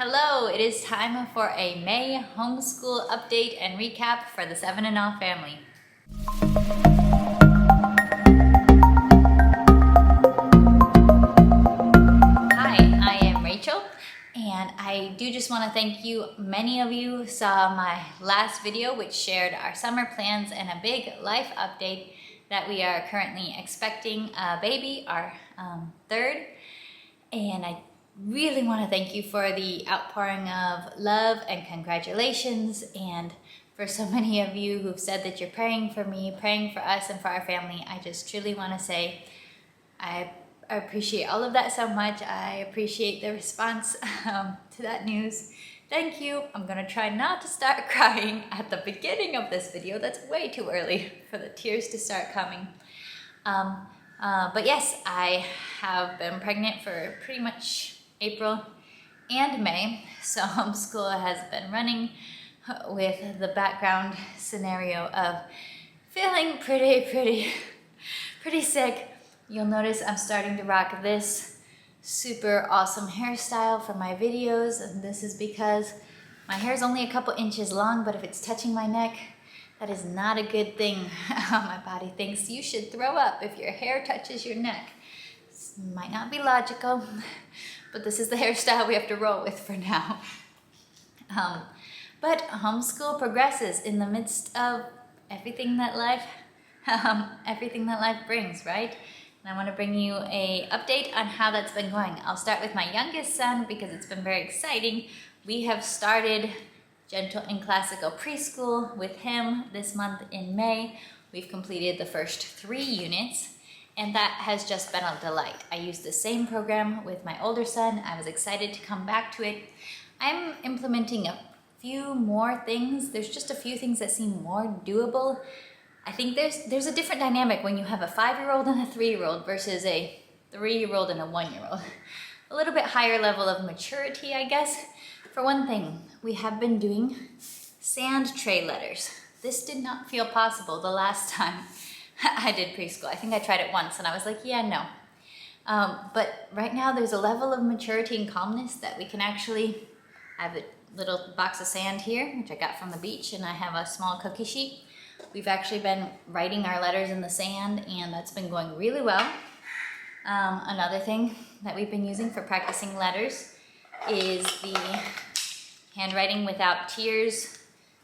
Hello, it is time for a May homeschool update and recap for the 7 and off family. Hi, I am Rachel, and I do just want to thank you. Many of you saw my last video which shared our summer plans and a big life update that we are currently expecting a baby, our third, and I really want to thank you for the outpouring of love and congratulations, and for so many of you who've said that you're praying for me, praying for us and for our family. I just truly want to say I appreciate all of that so much. I appreciate the response to that news. Thank you. I'm gonna try not to start crying at the beginning of this video. That's way too early for the tears to start coming. But yes, I have been pregnant for pretty much April and May, so homeschool has been running with the background scenario of feeling pretty sick. You'll notice I'm starting to rock this super awesome hairstyle for my videos, and this is because my hair is only a couple inches long, but if it's touching my neck, that is not a good thing. My body thinks you should throw up if your hair touches your neck. This might not be logical, but this is the hairstyle we have to roll with for now. But homeschool progresses in the midst of everything that life brings, right? And I want to bring you an update on how that's been going. I'll start with my youngest son because it's been very exciting. We have started gentle and classical preschool with him this month in May. We've completed the first 3 units, and that has just been a delight. I used the same program with my older son. I was excited to come back to it. I'm implementing a few more things. There's just a few things that seem more doable. I think there's a different dynamic when you have a 5-year-old and a 3-year-old versus a 3-year-old and a 1-year-old. A little bit higher level of maturity, I guess. For one thing, we have been doing sand tray letters. This did not feel possible the last time I did preschool. I think I tried it once and I was like, yeah, no. But right now there's a level of maturity and calmness that we can actually, I have a little box of sand here, which I got from the beach, and I have a small cookie sheet. We've actually been writing our letters in the sand, and that's been going really well. Another thing that we've been using for practicing letters is the handwriting without tears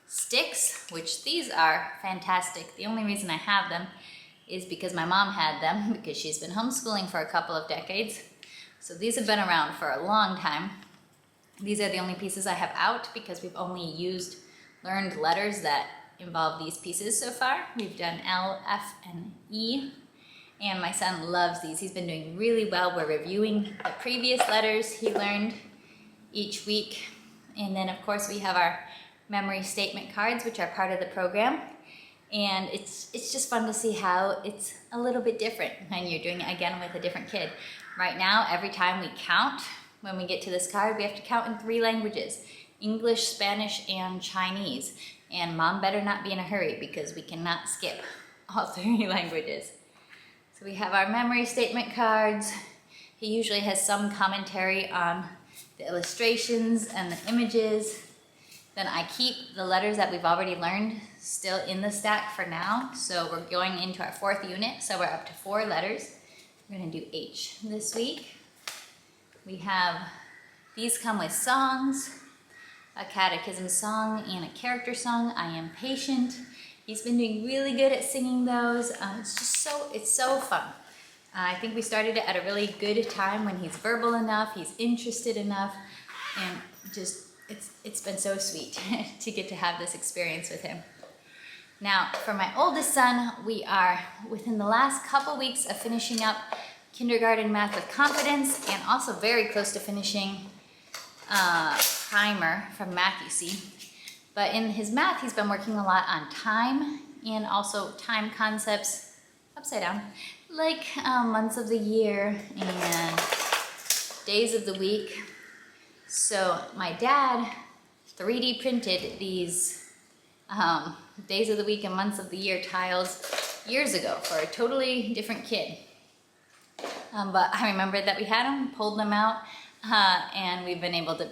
sticks, which these are fantastic. The only reason I have them is because my mom had them, because she's been homeschooling for a couple of decades. So these have been around for a long time. These are the only pieces I have out because we've only learned letters that involve these pieces so far. We've done L, F, and E, and my son loves these. He's been doing really well. We're reviewing the previous letters he learned each week. And then of course we have our memory statement cards, which are part of the program. And it's just fun to see how it's a little bit different when you're doing it again with a different kid. Right now, every time we count, when we get to this card, we have to count in 3 languages: English, Spanish, and Chinese. And mom better not be in a hurry because we cannot skip all 3 languages. So we have our memory statement cards. He usually has some commentary on the illustrations and the images. Then I keep the letters that we've already learned still in the stack for now. So we're going into our 4th unit, so we're up to 4 letters. We're gonna do H this week. We have, these come with songs, a catechism song and a character song. I am patient. He's been doing really good at singing those. It's so fun. I think we started it at a really good time when he's verbal enough, he's interested enough, and just, it's been so sweet to get to have this experience with him. Now, for my oldest son, we are within the last couple weeks of finishing up kindergarten math with confidence, and also very close to finishing primer from Math, you see. But in his math, he's been working a lot on time, and also time concepts, upside down, like months of the year and days of the week. So my dad 3D printed these days of the week and months of the year tiles years ago for a totally different kid. But I remembered that we had them, pulled them out, and we've been able to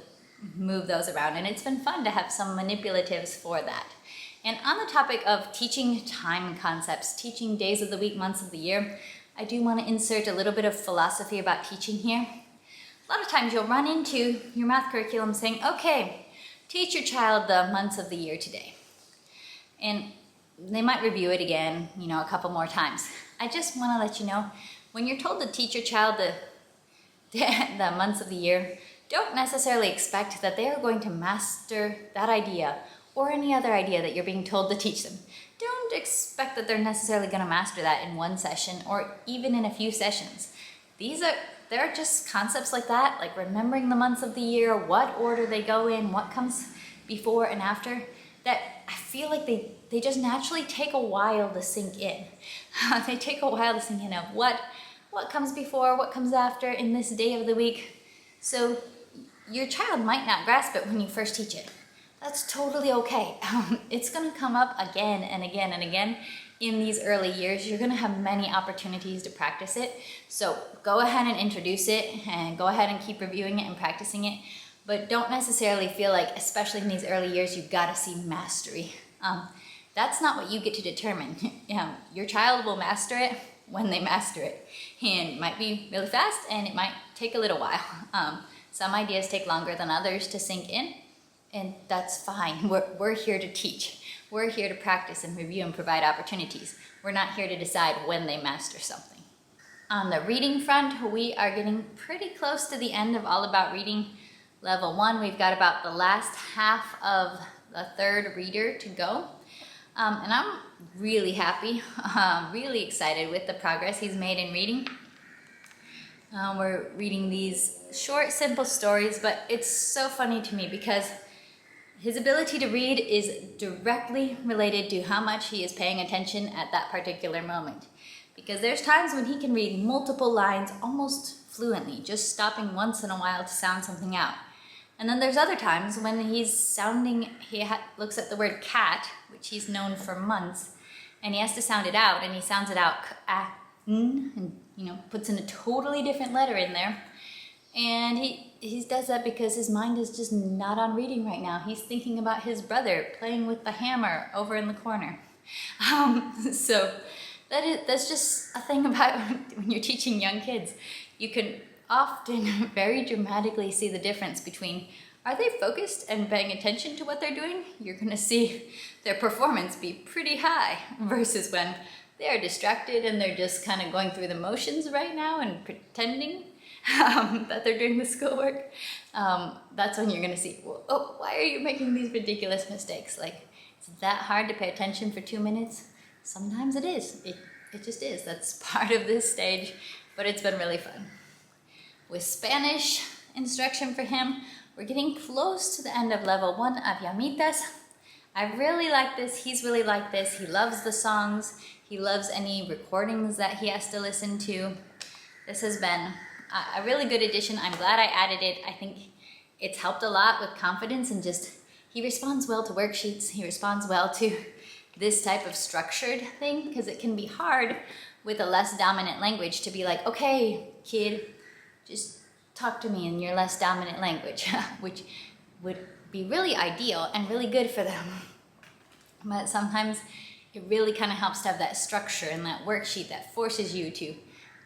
move those around, and it's been fun to have some manipulatives for that. And on the topic of teaching time concepts, teaching days of the week, months of the year, I do want to insert a little bit of philosophy about teaching here. A lot of times you'll run into your math curriculum saying, okay, teach your child the months of the year today. And they might review it again, a couple more times. I just want to let you know, when you're told to teach your child the months of the year, don't necessarily expect that they are going to master that idea or any other idea that you're being told to teach them. Don't expect that they're necessarily going to master that in one session or even in a few sessions. There are just concepts like that, like remembering the months of the year, what order they go in, what comes before and after, that I feel like they just naturally take a while to sink in. They take a while to sink in of what comes before, what comes after in this day of the week. So your child might not grasp it when you first teach it. That's totally okay. It's going to come up again and again and again in these early years. You're going to have many opportunities to practice it. So go ahead and introduce it and go ahead and keep reviewing it and practicing it. But don't necessarily feel like, especially in these early years, you've got to see mastery. That's not what you get to determine. Your child will master it when they master it. And it might be really fast and it might take a little while. Some ideas take longer than others to sink in, and that's fine. We're here to teach. We're here to practice and review and provide opportunities. We're not here to decide when they master something. On the reading front, we are getting pretty close to the end of All About Reading Level 1. We've got about the last half of the third reader to go. And I'm really happy, really excited with the progress he's made in reading. We're reading these short, simple stories, but it's so funny to me because his ability to read is directly related to how much he is paying attention at that particular moment. Because there's times when he can read multiple lines almost fluently, just stopping once in a while to sound something out. And then there's other times when he looks at the word cat, which he's known for months, and he has to sound it out, and he sounds it out, and puts in a totally different letter in there. And he does that because his mind is just not on reading right now. He's thinking about his brother playing with the hammer over in the corner. So that's just a thing about when you're teaching young kids. You can often very dramatically see the difference between, are they focused and paying attention to what they're doing? You're going to see their performance be pretty high versus when they are distracted and they're just kind of going through the motions right now and pretending that they're doing the schoolwork. That's when you're going to see, why are you making these ridiculous mistakes? Like, is it that hard to pay attention for 2 minutes? Sometimes it is. It just is. That's part of this stage, but it's been really fun. With Spanish instruction for him, we're getting close to the end of level 1 of Llamitas. I really like this. He's really liked this. He loves the songs. He loves any recordings that he has to listen to. This has been a really good addition. I'm glad I added it. I think it's helped a lot with confidence and just, he responds well to worksheets. He responds well to this type of structured thing because it can be hard with a less dominant language to be like, okay, kid, just talk to me in your less dominant language, which would be really ideal and really good for them. But sometimes it really kind of helps to have that structure and that worksheet that forces you to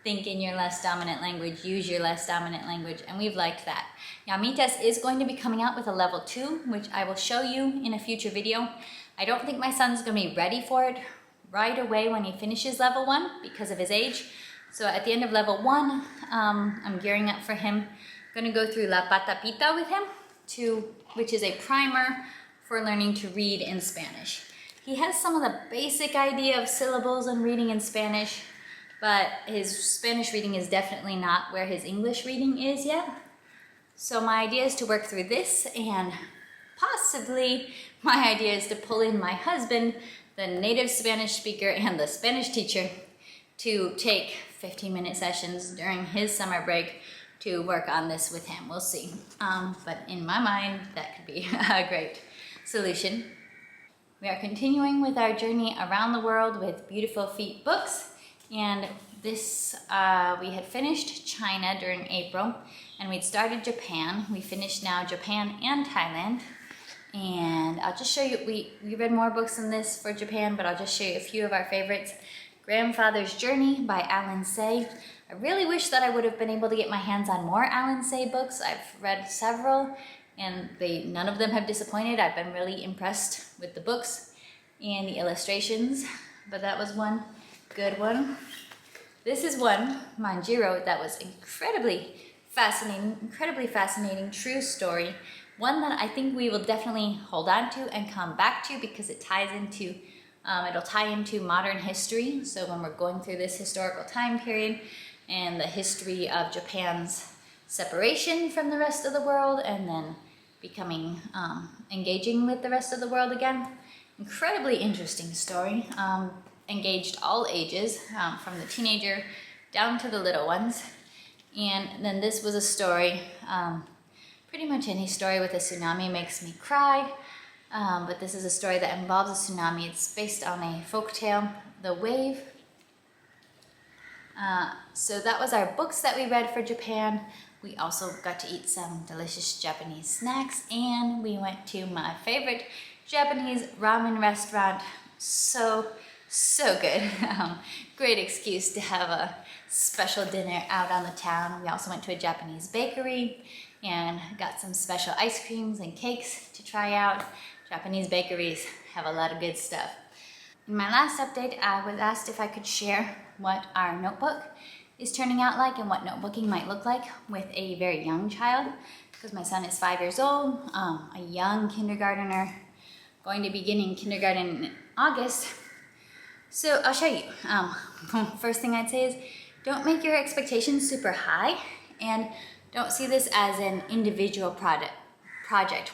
think in your less dominant language, use your less dominant language, and we've liked that. Llamitas is going to be coming out with a level 2, which I will show you in a future video. I don't think my son's going to be ready for it right away when he finishes level 1 because of his age. So at the end of level 1, I'm gearing up for him. I'm going to go through La Patapita with him, which is a primer for learning to read in Spanish. He has some of the basic idea of syllables and reading in Spanish, but his Spanish reading is definitely not where his English reading is yet. So my idea is to work through this, and possibly my idea is to pull in my husband, the native Spanish speaker and the Spanish teacher, to take 15-minute sessions during his summer break to work on this with him. We'll see. But in my mind, that could be a great solution. We are continuing with our journey around the world with Beautiful Feet books. And this, we had finished China during April. and we'd started Japan. We finished now Japan and Thailand. And I'll just show you, we read more books than this for Japan, but I'll just show you a few of our favorites. Grandfather's Journey by Alan Say. I really wish that I would have been able to get my hands on more Alan Say books. I've read several, and none of them have disappointed. I've been really impressed with the books and the illustrations, but that was one good one. This is one, Manjiro, that was incredibly fascinating, true story. One that I think we will definitely hold on to and come back to because it ties into, it'll tie into modern history. So when we're going through this historical time period and the history of Japan's separation from the rest of the world and then becoming, engaging with the rest of the world again. Incredibly interesting story. Engaged all ages, from the teenager down to the little ones. And then this was a story, pretty much any story with a tsunami makes me cry, but this is a story that involves a tsunami. It's based on a folktale, The Wave. So that was our books that we read for Japan. We also got to eat some delicious Japanese snacks, and we went to my favorite Japanese ramen restaurant. So good. Great excuse to have a special dinner out on the town. We also went to a Japanese bakery and got some special ice creams and cakes to try out. Japanese bakeries have a lot of good stuff. In my last update, I was asked if I could share what our notebook is turning out like and what notebooking might look like with a very young child, because my son is 5 years old, a young kindergartner, going to begin in kindergarten in August. So I'll show you. First thing I'd say is don't make your expectations super high, and don't see this as an individual project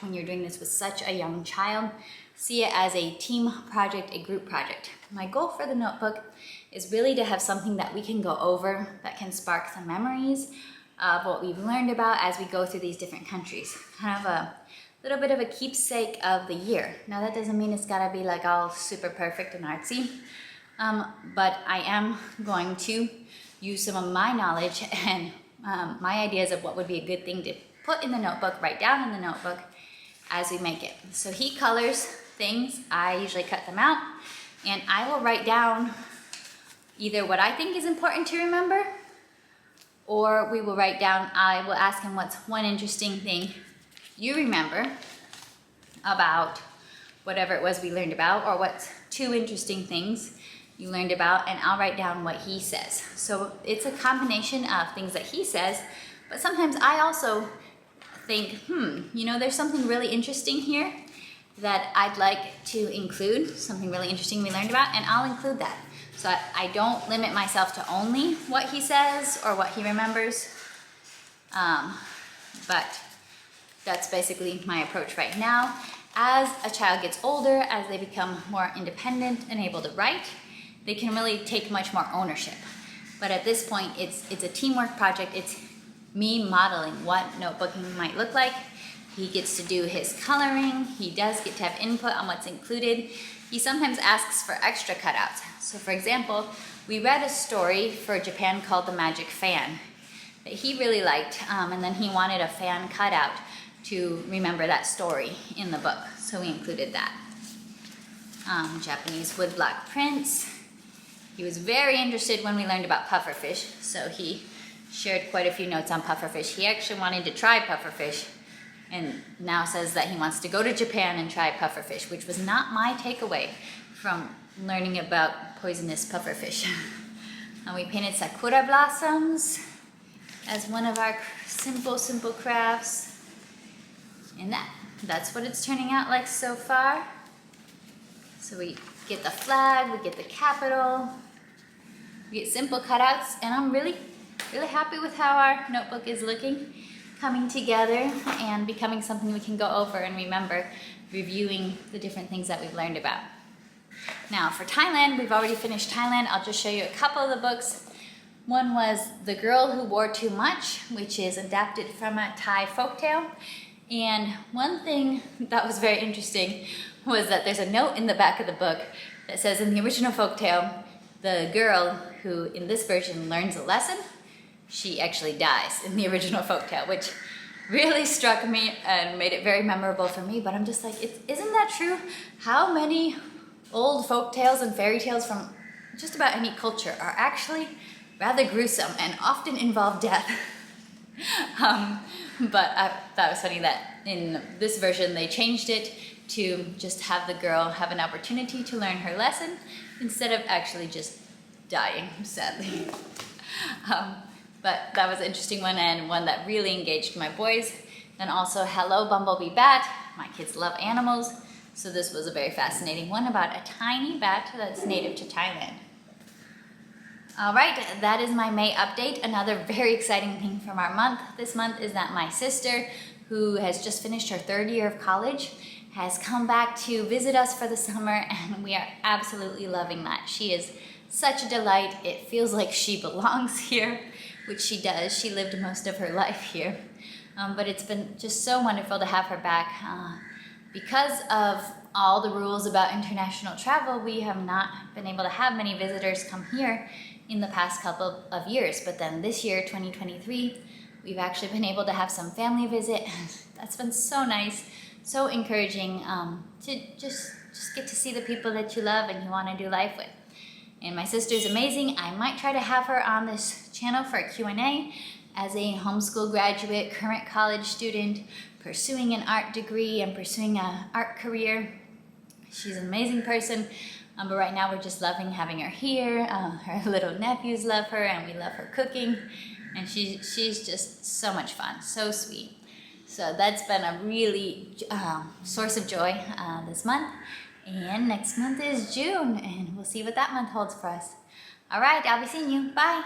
when you're doing this with such a young child. See it as a team project, a group project. My goal for the notebook is really to have something that we can go over that can spark some memories of what we've learned about as we go through these different countries. Kind of a little bit of a keepsake of the year. Now that doesn't mean it's gotta be like all super perfect and artsy, but I am going to use some of my knowledge and my ideas of what would be a good thing to put in the notebook, write down in the notebook as we make it. So he colors things, I usually cut them out, and I will write down either what I think is important to remember, or we will write down, I will ask him what's one interesting thing you remember about whatever it was we learned about, or what's two interesting things you learned about, and I'll write down what he says. So it's a combination of things that he says, but sometimes I also think, there's something really interesting here that I'd like to include, something really interesting we learned about, and I'll include that. So I don't limit myself to only what he says or what he remembers, but that's basically my approach right now. As a child gets older, as they become more independent and able to write, they can really take much more ownership. But at this point, it's a teamwork project. It's me modeling what notebooking might look like. He gets to do his coloring. He does get to have input on what's included. He sometimes asks for extra cutouts. So for example, we read a story for Japan called The Magic Fan that he really liked, and then he wanted a fan cutout to remember that story in the book. So we included that. Japanese woodblock prints. He was very interested when we learned about pufferfish, so he shared quite a few notes on pufferfish. He actually wanted to try pufferfish and now says that he wants to go to Japan and try pufferfish, which was not my takeaway from learning about poisonous pufferfish. And we painted sakura blossoms as one of our simple crafts. And that's what it's turning out like so far. So we get the flag, we get the capital, we get simple cutouts, and I'm really happy with how our notebook is looking, coming together and becoming something we can go over and remember, reviewing the different things that we've learned about. Now for Thailand, we've already finished Thailand. I'll just show you a couple of the books. One was The Girl Who Wore Too Much, which is adapted from a Thai folktale. And one thing that was very interesting was that there's a note in the back of the book that says in the original folktale, the girl who in this version learns a lesson she actually dies in the original folktale, which really struck me and made it very memorable for me. But I'm just like, isn't that true? How many old folk tales and fairy tales from just about any culture are actually rather gruesome and often involve death? But I thought it was funny that in this version they changed it to just have the girl have an opportunity to learn her lesson instead of actually just dying, sadly. But that was an interesting one, and one that really engaged my boys. And also Hello Bumblebee Bat. My kids love animals, so this was a very fascinating one about a tiny bat that's native to Thailand. All right, that is my May update. Another very exciting thing from our month this month is that my sister, who has just finished her 3rd year of college, has come back to visit us for the summer, and we are absolutely loving that. She is such a delight. It feels like she belongs here, which she does. She lived most of her life here. But it's been just so wonderful to have her back. Because of all the rules about international travel, we have not been able to have many visitors come here in the past couple of years. But then this year, 2023, we've actually been able to have some family visit. That's been so nice, so encouraging to just get to see the people that you love and you want to do life with. And my sister's amazing. I might try to have her on this channel for a Q&A as a homeschool graduate, current college student, pursuing an art degree and pursuing an art career. She's an amazing person, but right now we're just loving having her here. Her little nephews love her, and we love her cooking, and she's just so much fun, so sweet. So that's been a really source of joy this month. And next month is June, and we'll see what that month holds for us. All right, I'll be seeing you. Bye.